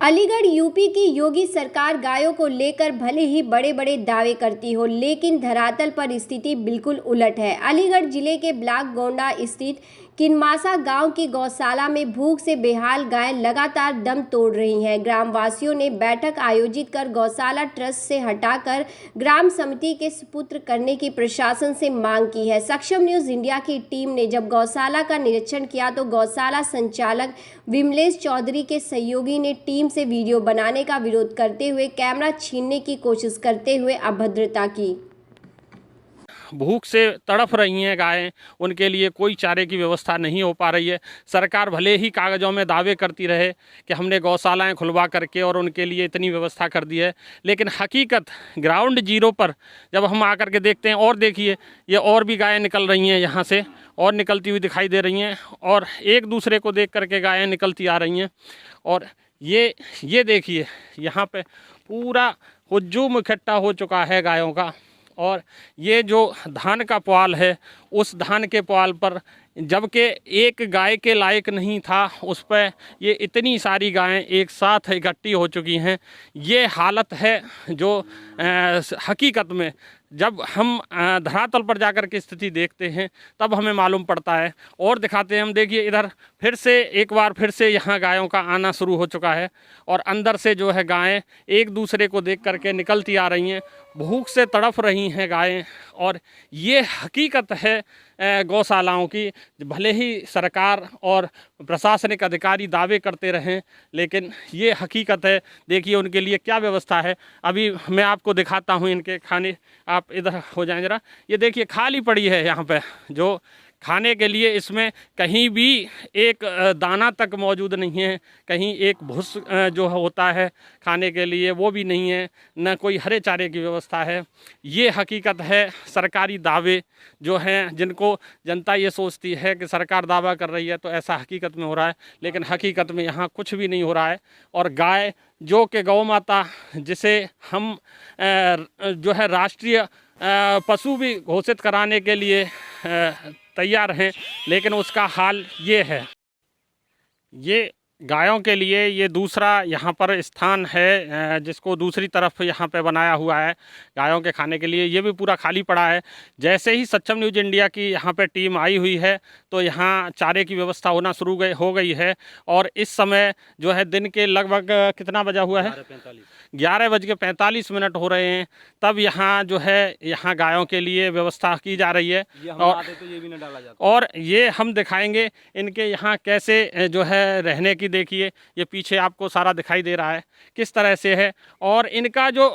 Aligarh UP की योगी सरकार गायों को लेकर भले ही बड़े बड़े दावे करती हो, लेकिन धरातल पर स्थिति बिल्कुल उलट है। अलीगढ़ जिले के ब्लॉक गोंडा स्थित किनमासा गांव की गौशाला में भूख से बेहाल गायें लगातार दम तोड़ रही हैं। ग्रामवासियों ने बैठक आयोजित कर गौशाला ट्रस्ट से हटाकर ग्राम समिति के सुपुत्र करने की प्रशासन से मांग की है। सक्षम न्यूज़ इंडिया की टीम ने जब गौशाला का निरीक्षण किया तो गौशाला संचालक विमलेश चौधरी के सहयोगी ने टीम से वीडियो बनाने का विरोध करते हुए कैमरा छीनने की कोशिश करते हुए अभद्रता की। भूख से तड़फ रही हैं गायें, उनके लिए कोई चारे की व्यवस्था नहीं हो पा रही है। सरकार भले ही कागज़ों में दावे करती रहे कि हमने गौशालाएं खुलवा करके और उनके लिए इतनी व्यवस्था कर दी है, लेकिन हकीकत ग्राउंड जीरो पर जब हम आकर के देखते हैं, और देखिए ये और भी गायें निकल रही हैं, यहाँ से और निकलती हुई दिखाई दे रही हैं और एक दूसरे को देख करके गायें निकलती आ रही हैं। और ये देखिए यहाँ पे पूरा हुज्जूम इकट्ठा हो चुका है गायों का। और ये जो धान का पुआल है, उस धान के पुआल पर जबकि एक गाय के लायक नहीं था, उस पर ये इतनी सारी गायें एक साथ इकट्ठी हो चुकी हैं। ये हालत है जो हकीकत में जब हम धरातल पर जाकर के स्थिति देखते हैं तब हमें मालूम पड़ता है। और दिखाते हैं हम, देखिए इधर फिर से एक बार फिर से यहाँ गायों का आना शुरू हो चुका है और अंदर से जो है गायें एक दूसरे को देख करके निकलती आ रही हैं। भूख से तड़फ रही हैं गायें और ये हकीकत है गौशालाओं की। भले ही सरकार और प्रशासनिक अधिकारी दावे करते रहें, लेकिन ये हकीकत है। देखिए उनके लिए क्या व्यवस्था है। अभी मैं आपको दिखाता हूँ इनके खाने, आप इधर हो जाएं ज़रा। ये देखिए खाली पड़ी है यहाँ पे जो खाने के लिए, इसमें कहीं भी एक दाना तक मौजूद नहीं है, कहीं एक भूस जो होता है खाने के लिए वो भी नहीं है, न कोई हरे चारे की व्यवस्था है। ये हकीकत है। सरकारी दावे जो हैं, जिनको जनता ये सोचती है कि सरकार दावा कर रही है तो ऐसा हकीकत में हो रहा है, लेकिन हकीकत में यहाँ कुछ भी नहीं हो रहा है। और गाय जो कि गौ माता, जिसे हम जो है राष्ट्रीय पशु भी घोषित कराने के लिए तैयार हैं, लेकिन उसका हाल ये है। ये गायों के लिए ये दूसरा यहाँ पर स्थान है जिसको दूसरी तरफ यहाँ पे बनाया हुआ है गायों के खाने के लिए। ये भी पूरा खाली पड़ा है। जैसे ही सक्षम न्यूज़ इंडिया की यहाँ पे टीम आई हुई है तो यहाँ चारे की व्यवस्था होना शुरू हो गई है। और इस समय जो है दिन के लगभग कितना बजा हुआ है, 11:45 हो रहे हैं, तब यहाँ जो है यहाँ गायों के लिए व्यवस्था की जा रही है। और ये हम दिखाएंगे इनके यहाँ कैसे जो है रहने की। देखिए ये पीछे आपको सारा दिखाई दे रहा है किस तरह से है, और इनका जो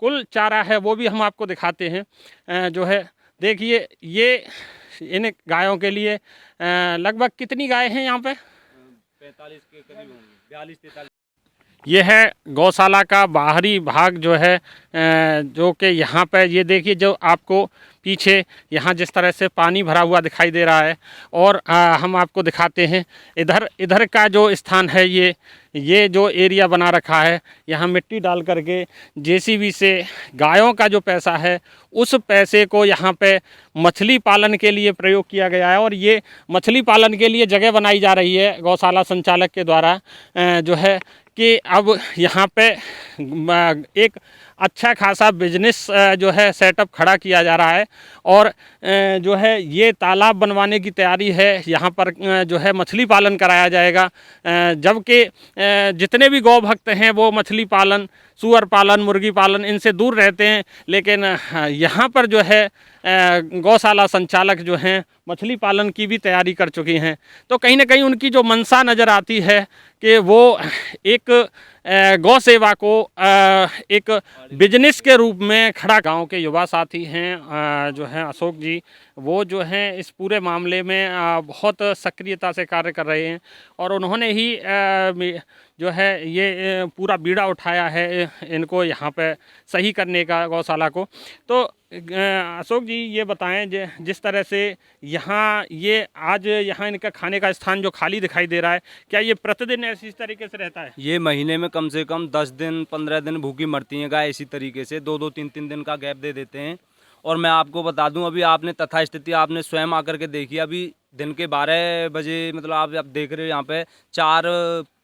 कुल चारा है वो भी हम आपको दिखाते हैं। जो है देखिए ये इन गायों के लिए लगभग कितनी गाय हैं यहाँ पे, 45 के करीब होंगे, 42-43। ये है गौशाला का बाहरी भाग जो है जो कि यहाँ पे ये देखिए जो आपको पीछे यहाँ जिस तरह से पानी भरा हुआ दिखाई दे रहा है। और हम आपको दिखाते हैं इधर का जो स्थान है, ये जो एरिया बना रखा है, यहाँ मिट्टी डाल करके जेसीबी से गायों का जो पैसा है उस पैसे को यहाँ पे मछली पालन के लिए प्रयोग किया गया है। और ये मछली पालन के लिए जगह बनाई जा रही है गौशाला संचालक के द्वारा जो है कि अब यहाँ पे एक अच्छा खासा बिजनेस जो है सेटअप खड़ा किया जा रहा है। और जो है ये तालाब बनवाने की तैयारी है, यहाँ पर जो है मछली पालन कराया जाएगा। जबकि जितने भी गौ भक्त हैं वो मछली पालन, सूअर पालन, मुर्गी पालन इनसे दूर रहते हैं, लेकिन यहाँ पर जो है गौशाला संचालक जो हैं मछली पालन की भी तैयारी कर चुकी हैं। तो कहीं ना कहीं उनकी जो मंशा नज़र आती है कि वो एक गौ सेवा को एक बिजनेस के रूप में खड़ा। गांव के युवा साथी हैं जो हैं अशोक जी, वो जो हैं इस पूरे मामले में बहुत सक्रियता से कार्य कर रहे हैं और उन्होंने ही जो है ये पूरा बीड़ा उठाया है इनको यहाँ पे सही करने का, गौशाला को। तो अशोक जी ये बताएं जिस तरह से यहाँ ये आज यहाँ इनका खाने का स्थान जो खाली दिखाई दे रहा है, क्या ये प्रतिदिन ऐसी तरीके से रहता है? ये महीने में कम से कम 10 दिन 15 दिन भूखी मरती हैं गाय, इसी तरीके से 2-2 3-3 दिन का गैप दे देते हैं। और मैं आपको बता दूं, अभी आपने तथा स्थिति आपने स्वयं आकर के देखी। अभी दिन के 12 बजे मतलब आप देख रहे हो यहाँ पे 4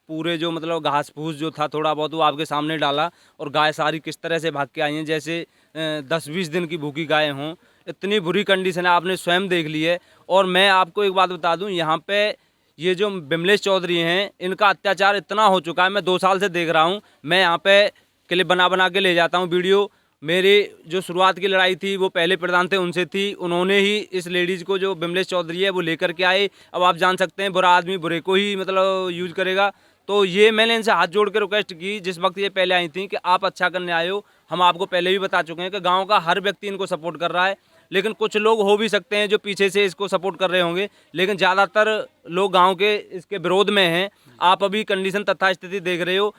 पूरे जो मतलब घास फूस जो था थोड़ा बहुत वो आपके सामने डाला, और गाय सारी किस तरह से भाग के आई हैं, जैसे 10-20 दिन की भूखी गाय हों। इतनी बुरी कंडीशन है, आपने स्वयं देख ली है। और मैं आपको एक बात बता दूं, यहाँ पे ये जो विमलेश चौधरी हैं, इनका अत्याचार इतना हो चुका है, मैं 2 साल से देख रहा हूँ। मैं यहाँ पे क्लिप बना बना के ले जाता हूँ वीडियो। मेरी जो शुरुआत की लड़ाई थी वो पहले प्रधान थे उनसे थी, उन्होंने ही इस लेडीज़ को जो विमलेश चौधरी है वो लेकर के आए। अब आप जान सकते हैं बुरा आदमी बुरे को ही मतलब यूज करेगा। तो ये मैंने इनसे हाथ जोड़ के रिक्वेस्ट की जिस वक्त ये पहले आई थी कि आप अच्छा करने आए हो। हम आपको पहले भी बता चुके हैं कि गाँव का हर व्यक्ति इनको सपोर्ट कर रहा है, लेकिन कुछ लोग हो भी सकते हैं जो पीछे से इसको सपोर्ट कर रहे होंगे, लेकिन ज़्यादातर लोग गांव के इसके विरोध में हैं। आप अभी कंडीशन तथा स्थिति देख रहे हो,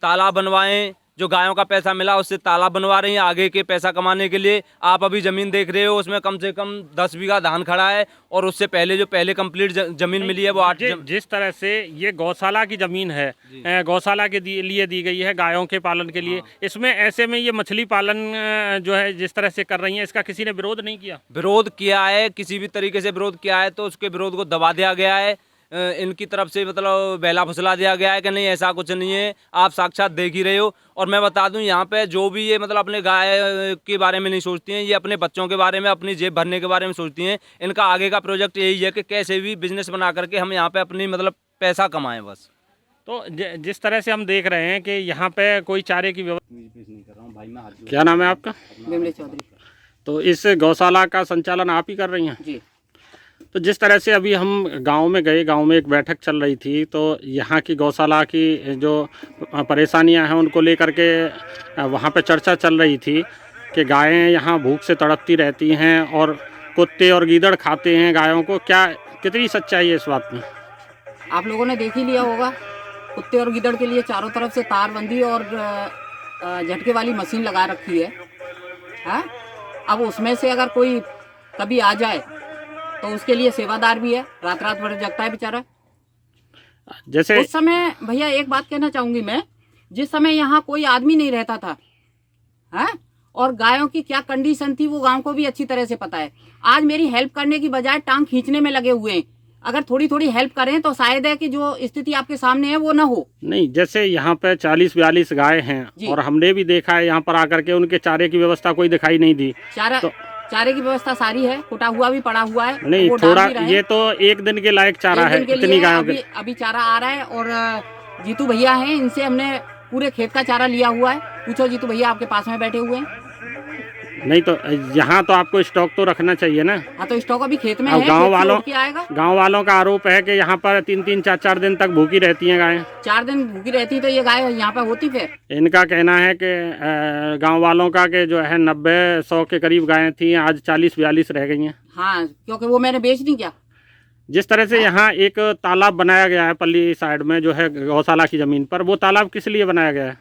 तालाब बनवाएं, जो गायों का पैसा मिला उससे तालाब बनवा रही हैं आगे के पैसा कमाने के लिए। आप अभी ज़मीन देख रहे हो, उसमें कम से कम 10 बीघा धान खड़ा है, और उससे पहले जो पहले कंप्लीट ज़मीन मिली है वो 8। जिस तरह से ये गौशाला की ज़मीन है, गौशाला के लिए दी गई है गायों के पालन के लिए, इसमें ऐसे में ये मछली पालन जो है जिस तरह से कर रही हैं, इसका किसी ने विरोध नहीं किया? विरोध किया है, किसी भी तरीके से विरोध किया है तो उसके विरोध को दबा दिया गया है। इनकी तरफ से मतलब बहला फुसला दिया गया है कि नहीं ऐसा कुछ नहीं है, आप साक्षात देख ही रहे हो। और मैं बता दूं यहाँ पे जो भी ये मतलब अपने गाय के बारे में नहीं सोचती हैं, ये अपने बच्चों के बारे में, अपनी जेब भरने के बारे में सोचती हैं। इनका आगे का प्रोजेक्ट यही है कि कैसे भी बिजनेस बना करके हम यहाँ पे अपनी मतलब पैसा कमाएं बस। तो जिस तरह से हम देख रहे हैं कि यहाँ पे कोई चारे की व्यवस्था। क्या नाम है आपका? विमलेश चौधरी। तो इस गौशाला का संचालन आप ही कर रही हैं? जी। तो जिस तरह से अभी हम गांव में गए, गांव में एक बैठक चल रही थी, तो यहाँ की गौशाला की जो परेशानियां हैं उनको लेकर के वहाँ पे चर्चा चल रही थी कि गायें यहाँ भूख से तड़पती रहती हैं और कुत्ते और गीदड़ खाते हैं गायों को। क्या कितनी सच्चाई है इस बात में? आप लोगों ने देख ही लिया होगा, कुत्ते और गिदड़ के लिए चारों तरफ से तारबंदी और झटके वाली मशीन लगा रखी है। हाँ, अब उसमें से अगर कोई कभी आ जाए तो उसके लिए सेवादार भी है, रात रात भर जगता है बेचारा। जैसे उस समय भैया एक बात कहना चाहूंगी मैं, जिस समय यहाँ कोई आदमी नहीं रहता था, हाँ, और गायों की क्या कंडीशन थी वो गांव को भी अच्छी तरह से पता है। आज मेरी हेल्प करने की बजाय टांग खींचने में लगे हुए हैं। अगर थोड़ी थोड़ी हेल्प करें तो शायद है कि जो स्थिति आपके सामने है वो ना हो। नहीं, जैसे यहाँ पे 40-42 गाय हैं और हमने भी देखा है यहाँ पर आकर के उनके चारे की व्यवस्था कोई दिखाई नहीं दी। चारे की व्यवस्था सारी है, कुटा हुआ भी पड़ा हुआ है। नहीं, थोड़ा ये तो एक दिन के लायक चारा है इतनी गायों के। अभी चारा आ रहा है और जीतू भैया हैं, इनसे हमने पूरे खेत का चारा लिया हुआ है। पूछो जीतू भैया आपके पास में बैठे हुए हैं। नहीं तो यहाँ तो आपको स्टॉक तो रखना चाहिए ना। हाँ, तो स्टॉक अभी खेत में है। गांव वालों का आरोप है कि यहाँ पर 3-3, 4-4 दिन तक भूखी रहती हैं गायें। 4 दिन भूखी रहती तो ये गाय यहाँ पे होती फिर? इनका कहना है कि गांव वालों का कि जो है 90-100 के करीब गायें थी, आज 40-42 रह गई हैं। हाँ, क्योंकि वो मैंने बेच दी क्या। जिस तरह से यहाँ एक तालाब बनाया गया है पल्ली साइड में जो है गौशाला की जमीन पर, वो तालाब किस लिए बनाया गया है?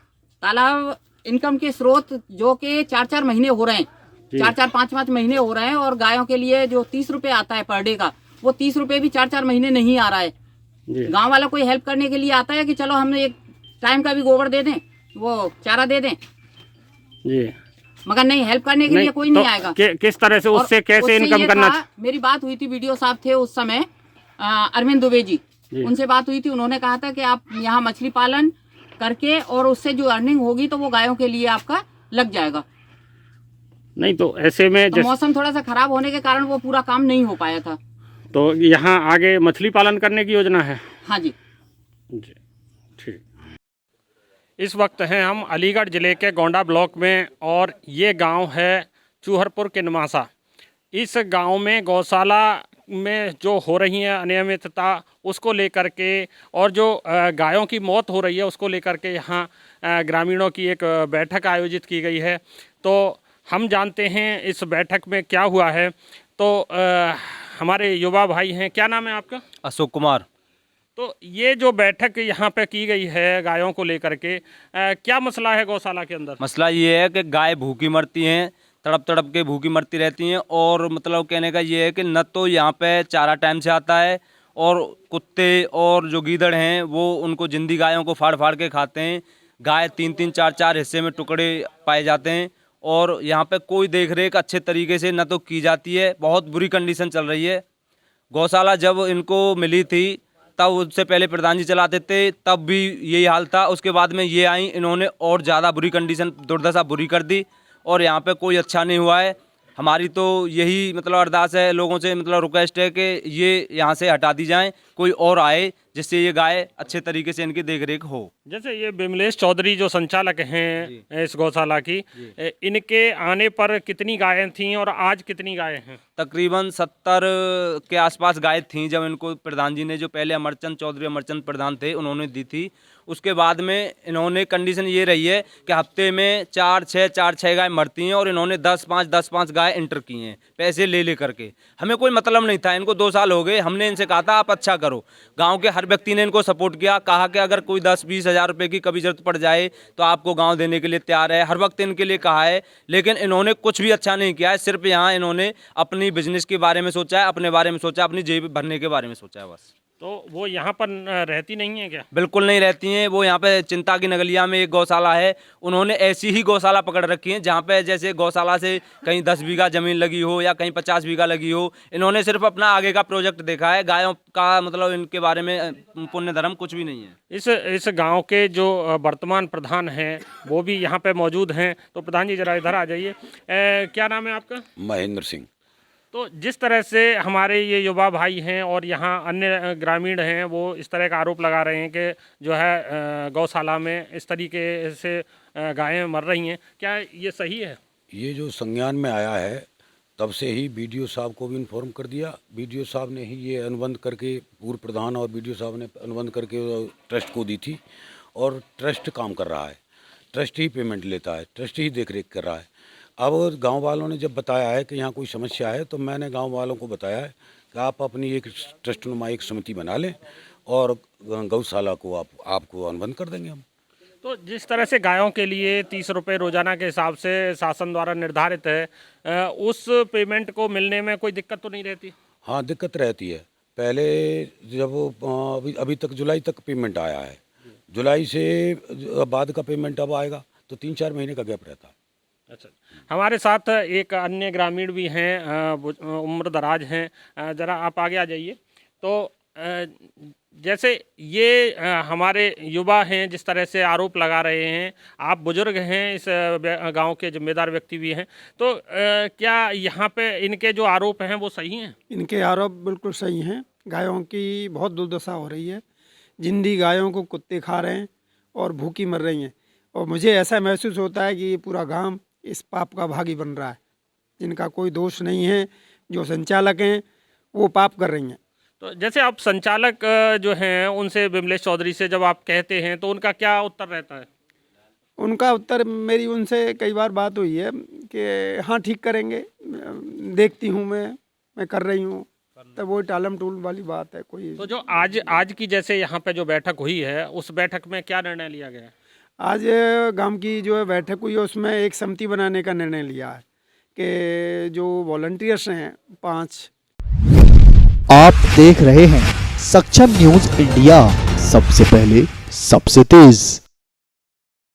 तालाब इनकम के स्रोत जो कि 4-4 महीने हो रहे हैं, 4-4, 5-5 महीने हो रहे हैं, और गायों के लिए जो 30 रुपए आता है पर डे का, वो 30 रुपए भी 4-4 महीने नहीं आ रहा है। गांव वाला कोई हेल्प करने के लिए आता है कि चलो हमें एक टाइम का भी गोबर दे दें, वो चारा दे दें जी, मगर नहीं, हेल्प करने के लिए कोई नहीं आएगा। किस तरह से उससे कैसे इनकम करना? मेरी बात हुई थी, वीडियो साहब थे उस समय, अरविंद दुबे जी, उनसे बात हुई थी। उन्होंने कहा था कि आप यहाँ मछली पालन करके और उससे जो अर्निंग होगी तो वो गायों के लिए आपका लग जाएगा। नहीं तो ऐसे में तो मौसम थोड़ा सा खराब होने के कारण वो पूरा काम नहीं हो पाया था। तो यहाँ आगे मछली पालन करने की योजना है? हाँ जी। जी ठीक। इस वक्त हैं हम अलीगढ़ ज़िले के गोंडा ब्लॉक में, और ये गांव है चूहरपुर किनमासा। इस गांव में गौशाला में जो हो रही है अनियमितता उसको लेकर के और जो गायों की मौत हो रही है उसको लेकर के यहाँ ग्रामीणों की एक बैठक आयोजित की गई है। तो हम जानते हैं इस बैठक में क्या हुआ है। तो हमारे युवा भाई हैं, क्या नाम है आपका? अशोक कुमार। तो ये जो बैठक यहाँ पे की गई है गायों को लेकर के, क्या मसला है गौशाला के अंदर? मसला ये है कि गाय भूखी मरती हैं, तड़प तड़प के भूखी मरती रहती हैं, और मतलब कहने का ये है कि न तो यहाँ पे चारा टाइम से आता है, और कुत्ते और जो गीदड़ हैं वो उनको जिंदी गायों को फाड़ फाड़ के खाते हैं। गाय 3-3, 4-4 हिस्से में टुकड़े पाए जाते हैं, और यहाँ पे कोई देख रेख अच्छे तरीके से न तो की जाती है। बहुत बुरी कंडीशन चल रही है। गौशाला जब इनको मिली थी तब उससे पहले प्रधान जी चलाते थे, तब भी यही हाल था। उसके बाद में ये आई, इन्होंने और ज़्यादा बुरी कंडीशन, दुर्दशा बुरी कर दी और यहाँ पे कोई अच्छा नहीं हुआ है। हमारी तो यही मतलब अरदास है, लोगों से मतलब रिक्वेस्ट है कि ये यहाँ से हटा दी जाएं, कोई और आए जिससे ये गाय अच्छे तरीके से इनकी देखरेख हो। जैसे ये बिमलेश चौधरी जो संचालक हैं इस गौशाला की, इनके आने पर कितनी गायें थीं और आज कितनी गायें हैं? तकरीबन 70 के आसपास गाय थीं जब इनको प्रधान जी ने, जो पहले अमरचंद चौधरी अमरचंद प्रधान थे, उन्होंने दी थी। उसके बाद में इन्होंने कंडीशन ये रही है कि हफ्ते में 4-6 गाय मरती हैं और इन्होंने 10-5 गाय इंटर की हैं पैसे ले करके। हमें कोई मतलब नहीं था, इनको 2 साल हो गए, हमने इनसे कहा था आप अच्छा करो। गांव के हर व्यक्ति ने इनको सपोर्ट किया, कहा कि अगर कोई 10-20 हज़ार रुपये की कभी जरूरत पड़ जाए तो आपको गाँव देने के लिए तैयार है, हर वक्त इनके लिए कहा है। लेकिन इन्होंने कुछ भी अच्छा नहीं किया है, सिर्फ यहाँ इन्होंने अपनी बिजनेस के बारे में सोचा है, अपने बारे में सोचा, अपनी जेब भरने के बारे में सोचा है बस। तो वो यहाँ पर रहती नहीं है क्या? बिल्कुल नहीं रहती हैं। वो यहाँ पे चिंता की नगलिया में एक गौशाला है, उन्होंने ऐसी ही गौशाला पकड़ रखी है जहाँ पे जैसे गौशाला से कहीं 10 बीघा ज़मीन लगी हो या कहीं 50 बीघा लगी हो। इन्होंने सिर्फ अपना आगे का प्रोजेक्ट देखा है, गायों का मतलब इनके बारे में पुण्य धर्म कुछ भी नहीं है। इस गांव के जो वर्तमान प्रधान हैं वो भी यहाँ पे मौजूद हैं। तो प्रधान जी जरा इधर आ जाइए। क्या नाम है आपका? महेंद्र सिंह। तो जिस तरह से हमारे ये युवा भाई हैं और यहाँ अन्य ग्रामीण हैं, वो इस तरह का आरोप लगा रहे हैं कि जो है गौशाला में इस तरीके से गायें मर रही हैं, क्या ये सही है? ये जो संज्ञान में आया है तब से ही बीडीओ साहब को भी इन्फॉर्म कर दिया। बीडीओ साहब ने ही ये अनुबंध करके, पूर्व प्रधान और बीडीओ साहब ने अनुबंध करके ट्रस्ट को दी थी और ट्रस्ट काम कर रहा है, ट्रस्ट ही पेमेंट लेता है, ट्रस्ट ही देखरेख कर रहा है। अब गांव वालों ने जब बताया है कि यहाँ कोई समस्या है तो मैंने गांव वालों को बताया है कि आप अपनी एक ट्रस्टनुमा एक समिति बना लें और गौशाला को आपको अनुबंध कर देंगे हम। तो जिस तरह से गायों के लिए 30 रुपये रोजाना के हिसाब से शासन द्वारा निर्धारित है, उस पेमेंट को मिलने में कोई दिक्कत तो नहीं रहती? हाँ, दिक्कत रहती है। पहले जब अभी तक जुलाई तक पेमेंट आया है, जुलाई से बाद का पेमेंट अब आएगा तो 3-4 महीने का गैप रहता है। अच्छा, हमारे साथ एक अन्य ग्रामीण भी हैं, उम्र दराज हैं, ज़रा आप आगे आ जाइए। तो जैसे ये हमारे युवा हैं, जिस तरह से आरोप लगा रहे हैं, आप बुजुर्ग हैं, इस गांव के जिम्मेदार व्यक्ति भी हैं, तो क्या यहाँ पे इनके जो आरोप हैं वो सही हैं? इनके आरोप बिल्कुल सही हैं। गायों की बहुत दुर्दशा हो रही है, जिंदी गायों को कुत्ते खा रहे हैं और भूखी मर रही हैं। और मुझे ऐसा महसूस होता है कि ये पूरा गांव इस पाप का भागी बन रहा है। जिनका कोई दोष नहीं है, जो संचालक हैं वो पाप कर रही हैं। तो जैसे आप संचालक जो हैं उनसे, बिमलेश चौधरी से जब आप कहते हैं तो उनका क्या उत्तर रहता है? उनका उत्तर, मेरी उनसे कई बार बात हुई है कि हाँ ठीक करेंगे, देखती हूँ मैं कर रही हूँ, तब वो टालम टूल वाली बात है कोई। तो जो आज की जैसे यहाँ पे जो बैठक हुई है, उस बैठक में क्या निर्णय लिया गया है? आज गांव की जो है बैठक हुई है, उसमें एक समिति बनाने का निर्णय लिया है कि जो वॉलंटियर्स हैं 5। आप देख रहे हैं सक्षम न्यूज इंडिया, सबसे पहले सबसे तेज।